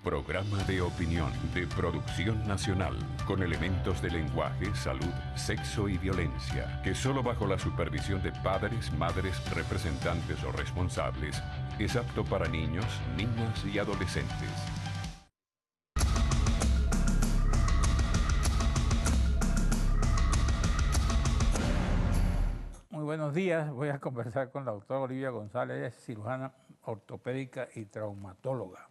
Programa de opinión de Producción Nacional, con elementos de lenguaje, salud, sexo y violencia, que solo bajo la supervisión de padres, madres, representantes o responsables, es apto para niños, niñas y adolescentes. Muy buenos días, voy a conversar con la doctora Olivia González, ella es cirujana ortopédica y traumatóloga.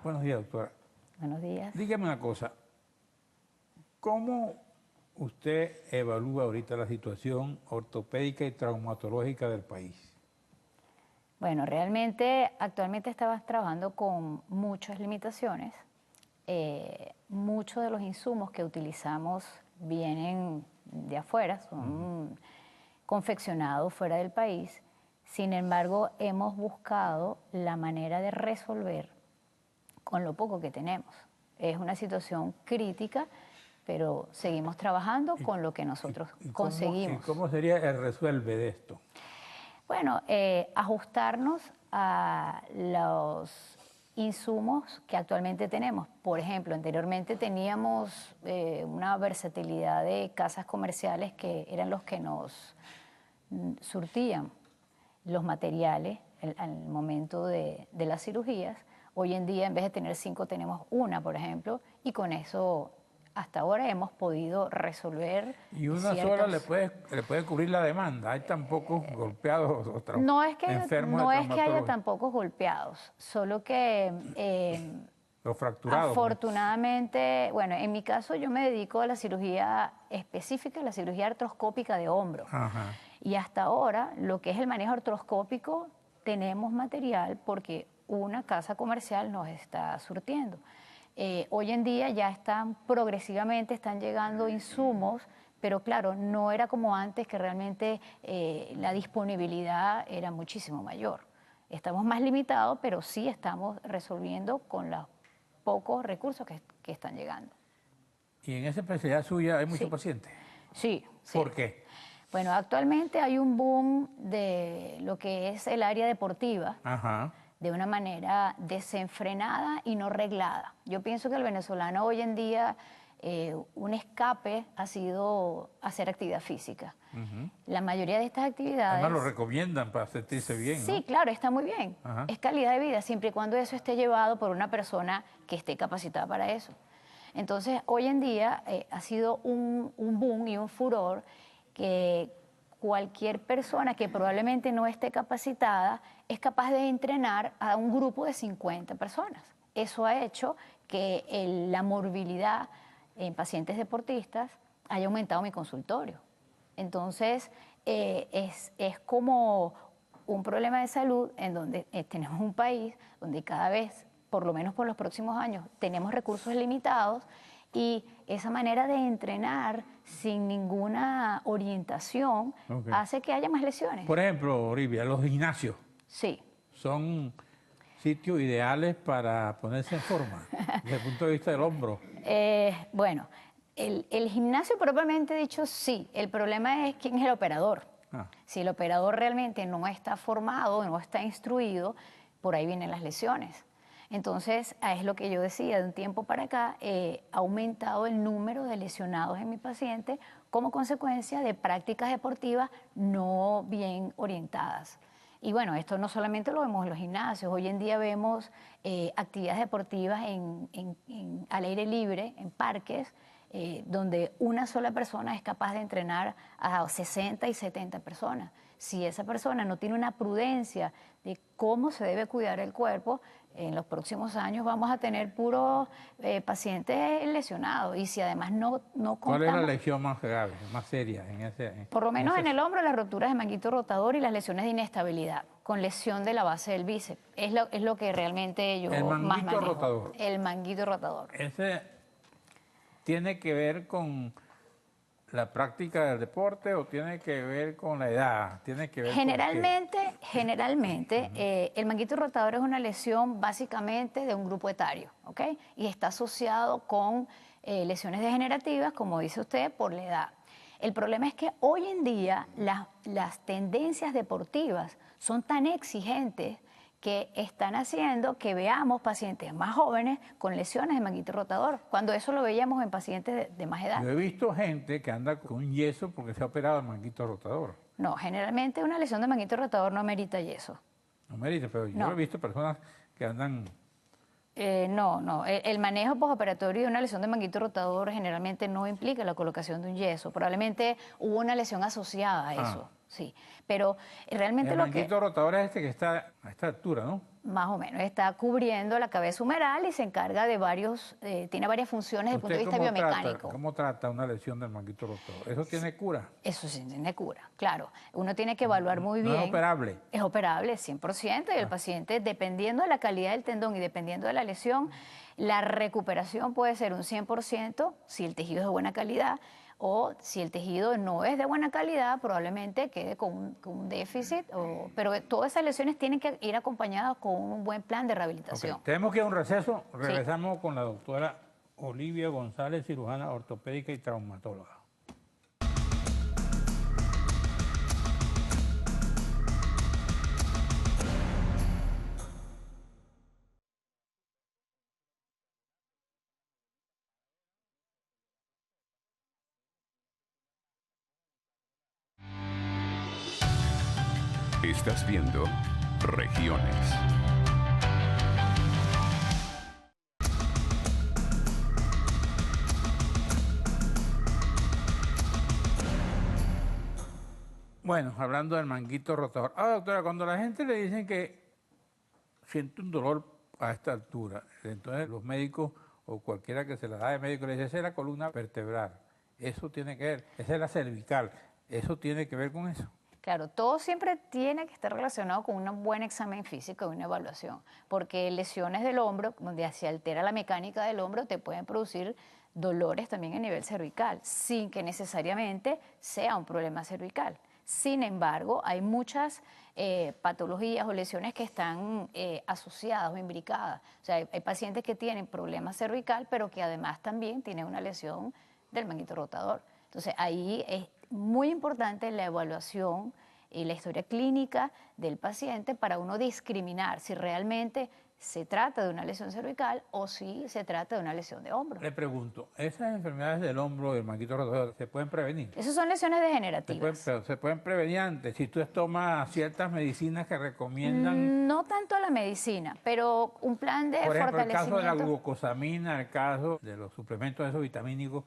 Buenos días, doctora. Buenos días. Dígame una cosa, ¿cómo usted evalúa ahorita la situación ortopédica y traumatológica del país? Bueno, realmente actualmente estabas trabajando con muchas limitaciones. Muchos de los insumos que utilizamos vienen de afuera, son confeccionados fuera del país. Sin embargo, hemos buscado la manera de resolver con lo poco que tenemos. Es una situación crítica, pero seguimos trabajando con lo que nosotros conseguimos. ¿Y cómo sería el resuelve de esto? Bueno, ajustarnos a los insumos que actualmente tenemos. Por ejemplo, anteriormente teníamos una versatilidad de casas comerciales que eran los que nos surtían los materiales al momento de las cirugías. Hoy en día, en vez de tener 5, tenemos una, por ejemplo, y con eso hasta ahora hemos podido resolver. Y una sola le puede cubrir la demanda. Hay tan pocos golpeados o enfermos no de es que haya traumatología. tan pocos golpeados, solo que Los fracturados. Afortunadamente, bueno, en mi caso yo me dedico a la cirugía específica, la cirugía artroscópica de hombro. Ajá. Y hasta ahora, lo que es el manejo artroscópico, tenemos material porque una casa comercial nos está surtiendo. Hoy en día ya progresivamente están llegando insumos, pero claro, no era como antes que realmente la disponibilidad era muchísimo mayor. Estamos más limitados, pero sí estamos resolviendo con los pocos recursos que están llegando. ¿Y en esa especialidad suya hay muchos pacientes? Sí. ¿Por qué? Bueno, actualmente hay un boom de lo que es el área deportiva. Ajá. De una manera desenfrenada y no reglada. Yo pienso que el venezolano hoy en día, un escape ha sido hacer actividad física. La mayoría de estas actividades... Además lo recomiendan para sentirse bien, Sí, ¿no? Claro, está muy bien. Ajá. Es calidad de vida, siempre y cuando eso esté llevado por una persona que esté capacitada para eso. Entonces, hoy en día ha sido un boom y un furor que cualquier persona que probablemente no esté capacitada es capaz de entrenar a un grupo de 50 personas. Eso ha hecho que la morbilidad en pacientes deportistas haya aumentado mi consultorio. Entonces, es como un problema de salud en donde tenemos un país donde cada vez, por lo menos por los próximos años, tenemos recursos limitados y esa manera de entrenar sin ninguna orientación hace que haya más lesiones. Por ejemplo, Olivia, los gimnasios. Sí. Son sitios ideales para ponerse en forma, desde el punto de vista del hombro. Bueno, el gimnasio propiamente dicho sí. El problema es quién es el operador. Si el operador realmente no está formado, no está instruido, por ahí vienen las lesiones. Entonces, es lo que yo decía, de un tiempo para acá ha aumentado el número de lesionados en mi paciente como consecuencia de prácticas deportivas no bien orientadas. Y bueno, esto no solamente lo vemos en los gimnasios, hoy en día vemos actividades deportivas al aire libre, en parques, donde una sola persona es capaz de entrenar a 60 y 70 personas. Si esa persona no tiene una prudencia de cómo se debe cuidar el cuerpo, en los próximos años vamos a tener puros pacientes lesionados. Y si además no contamos... ¿Cuál es la lesión más grave, más seria? Por lo menos en el hombro, las rupturas de manguito rotador y las lesiones de inestabilidad, con lesión de la base del bíceps. Es lo que realmente yo más manejo. El manguito rotador. El manguito rotador. ¿Ese tiene que ver con la práctica del deporte o tiene que ver con la edad? ¿Tiene que ver Generalmente, el manguito rotador es una lesión básicamente de un grupo etario, ¿ok? Y está asociado con lesiones degenerativas, como dice usted, por la edad. El problema es que hoy en día las tendencias deportivas son tan exigentes que están haciendo que veamos pacientes más jóvenes con lesiones de manguito rotador, cuando eso lo veíamos en pacientes de más edad. Yo he visto gente que anda con un yeso porque se ha operado el manguito rotador. No, generalmente una lesión de manguito rotador no merita yeso. No merita, pero yo he visto personas que andan... No. El manejo postoperatorio de una lesión de manguito rotador generalmente no implica la colocación de un yeso. Probablemente hubo una lesión asociada a eso, sí. Pero realmente el manguito rotador es este que está a esta altura, ¿no? Más o menos. Está cubriendo la cabeza humeral y se encarga de tiene varias funciones desde el punto de vista biomecánico. ¿Cómo trata una lesión del manguito rotador? ¿Eso tiene cura? Eso sí tiene cura, claro. Uno tiene que evaluar muy bien. ¿No es operable? Es operable, 100%. Y el paciente, dependiendo de la calidad del tendón y dependiendo de la lesión, la recuperación puede ser un 100% si el tejido es de buena calidad, o si el tejido no es de buena calidad, probablemente quede con un déficit. Pero todas esas lesiones tienen que ir acompañadas con un buen plan de rehabilitación. Okay. Tenemos que ir a un receso. Regresamos con la doctora Olivia González, cirujana ortopédica y traumatóloga. Estás viendo Regiones. Bueno, hablando del manguito rotador. Doctora, cuando la gente le dicen que siente un dolor a esta altura, entonces los médicos o cualquiera que se la da de médico le dice, esa es la columna vertebral, eso tiene que ver, esa es la cervical, eso tiene que ver con eso. Claro, todo siempre tiene que estar relacionado con un buen examen físico y una evaluación, porque lesiones del hombro, donde se altera la mecánica del hombro, te pueden producir dolores también a nivel cervical, sin que necesariamente sea un problema cervical. Sin embargo, hay muchas patologías o lesiones que están asociadas o imbricadas. O sea, hay pacientes que tienen problemas cervical, pero que además también tienen una lesión del manguito rotador. Entonces, ahí es muy importante la evaluación y la historia clínica del paciente para uno discriminar si realmente se trata de una lesión cervical o si se trata de una lesión de hombro. Le pregunto, ¿esas enfermedades del hombro, del manguito rotador, se pueden prevenir? Esas son lesiones degenerativas. Se pueden prevenir antes, si tú tomas ciertas medicinas que recomiendan... No tanto la medicina, pero un plan de fortalecimiento. Por ejemplo, el caso de la glucosamina, el caso de los suplementos esos vitamínicos,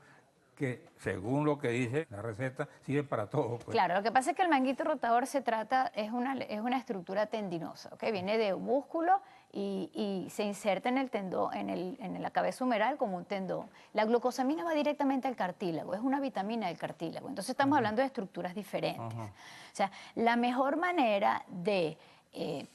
que según lo que dice la receta, sirven para todo. Pues. Claro, lo que pasa es que el manguito rotador es una estructura tendinosa, ¿okay? Viene de un músculo y se inserta en el tendón, en la cabeza humeral como un tendón. La glucosamina va directamente al cartílago, es una vitamina del cartílago. Entonces estamos hablando de estructuras diferentes. O sea, la mejor manera de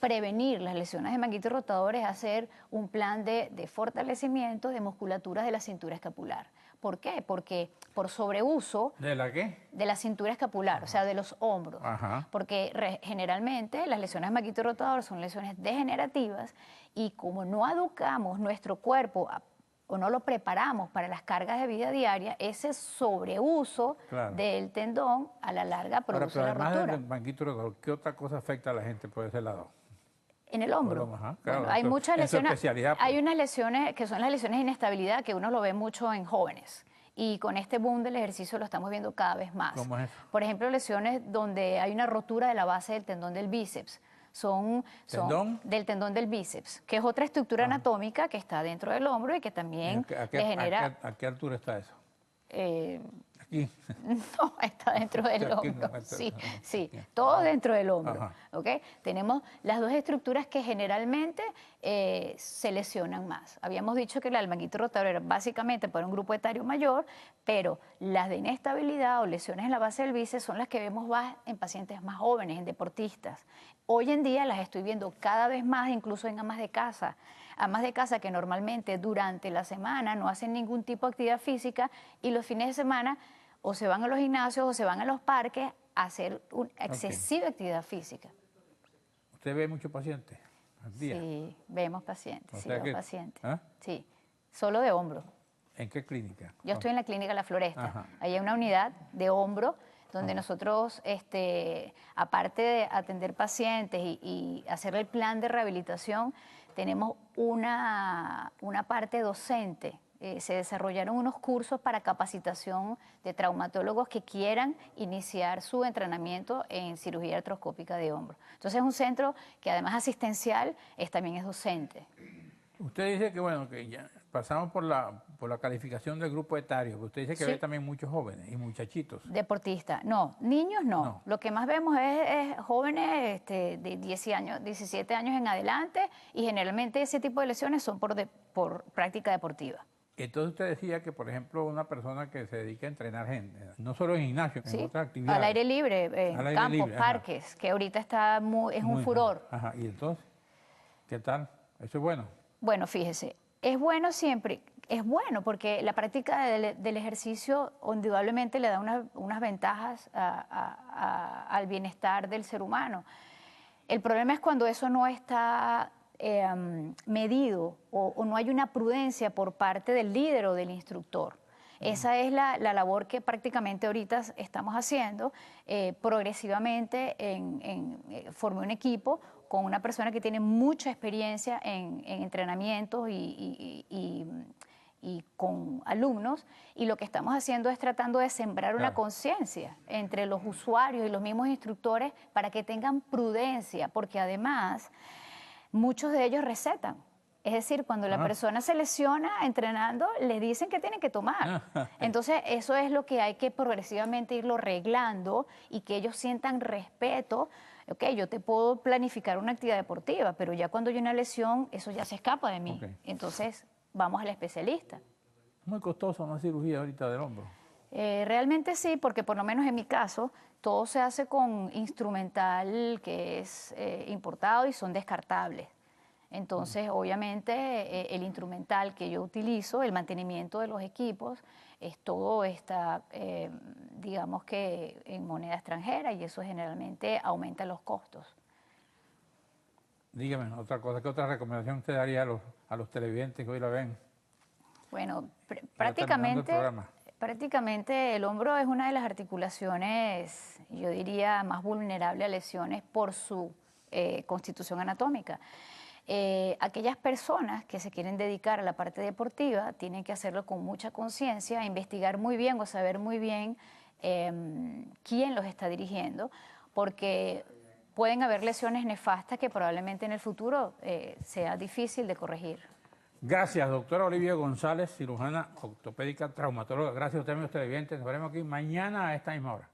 prevenir las lesiones de manguito rotador es hacer un plan de fortalecimiento de musculaturas de la cintura escapular. ¿Por qué? Porque por sobreuso... ¿De la qué? De la cintura escapular, o sea, de los hombros. Porque generalmente las lesiones de manguito rotador son lesiones degenerativas y como no educamos nuestro cuerpo o no lo preparamos para las cargas de vida diaria, ese sobreuso del tendón a la larga produce la rotura. Además del manguito rotador, ¿qué otra cosa afecta a la gente por ese lado? En el hombro. Bueno, hay muchas lesiones. Hay unas lesiones que son las lesiones de inestabilidad que uno lo ve mucho en jóvenes. Y con este boom del ejercicio lo estamos viendo cada vez más. ¿Cómo es eso? Por ejemplo, lesiones donde hay una rotura de la base del tendón del bíceps. Del tendón del bíceps, que es otra estructura anatómica que está dentro del hombro y que también le genera... ¿A qué altura está eso? Aquí. No, está dentro del hombro. Sí, todo dentro del hombro. ¿Okay? Tenemos las dos estructuras que generalmente se lesionan más. Habíamos dicho que el manguito rotador era básicamente para un grupo etario mayor, pero las de inestabilidad o lesiones en la base del bíceps son las que vemos más en pacientes más jóvenes, en deportistas. Hoy en día las estoy viendo cada vez más, incluso en amas de casa que normalmente durante la semana no hacen ningún tipo de actividad física y los fines de semana o se van a los gimnasios o se van a los parques a hacer una excesiva actividad física. ¿Usted ve muchos pacientes al día? Sí, vemos pacientes, pacientes. ¿Ah? Sí, solo de hombro. ¿En qué clínica? Yo estoy en la clínica La Floresta. Ahí hay una unidad de hombro donde nosotros, aparte de atender pacientes y hacer el plan de rehabilitación, tenemos una parte docente. Se desarrollaron unos cursos para capacitación de traumatólogos que quieran iniciar su entrenamiento en cirugía artroscópica de hombro. Entonces es un centro que además asistencial también es docente. Usted dice que, bueno, que ya pasamos por la calificación del grupo etario, pero usted dice que ve también muchos jóvenes y muchachitos. Deportistas, no, niños no. Lo que más vemos es jóvenes de 10 años, 17 años en adelante, y generalmente ese tipo de lesiones son por práctica deportiva. Entonces usted decía que, por ejemplo, una persona que se dedica a entrenar gente, no solo en gimnasio, en otras actividades. Al aire libre, en campos, parques, que ahorita está es un furor. Ajá, y entonces, ¿qué tal? ¿Eso es bueno? Bueno, fíjese, es bueno siempre, es bueno porque la práctica del ejercicio indudablemente le da unas ventajas al bienestar del ser humano. El problema es cuando eso no está medido o no hay una prudencia por parte del líder o del instructor. Esa es la labor que prácticamente ahorita estamos haciendo. Progresivamente formé un equipo con una persona que tiene mucha experiencia en entrenamientos y con alumnos, y lo que estamos haciendo es tratando de sembrar una conciencia entre los usuarios y los mismos instructores para que tengan prudencia, porque además muchos de ellos recetan. Es decir, cuando la persona se lesiona entrenando, les dicen que tienen que tomar. Entonces, eso es lo que hay que progresivamente irlo arreglando y que ellos sientan respeto. Ok, yo te puedo planificar una actividad deportiva, pero ya cuando hay una lesión, eso ya se escapa de mí. Entonces, vamos al especialista. ¿Muy costosa una cirugía ahorita del hombro? Realmente sí, porque por lo menos en mi caso, todo se hace con instrumental que es importado y son descartables. Entonces, obviamente, el instrumental que yo utilizo, el mantenimiento de los equipos, todo está, digamos que en moneda extranjera, y eso generalmente aumenta los costos. Dígame otra cosa, ¿qué otra recomendación usted daría a los televidentes que hoy la ven? Bueno, prácticamente el hombro es una de las articulaciones, yo diría, más vulnerable a lesiones por su constitución anatómica. Aquellas personas que se quieren dedicar a la parte deportiva tienen que hacerlo con mucha conciencia, investigar muy bien o saber muy bien quién los está dirigiendo, porque pueden haber lesiones nefastas que probablemente en el futuro sea difícil de corregir. Gracias, doctora Olivia González, cirujana ortopédica traumatóloga. Gracias a ustedes, amigos televidentes. Nos veremos aquí mañana a esta misma hora.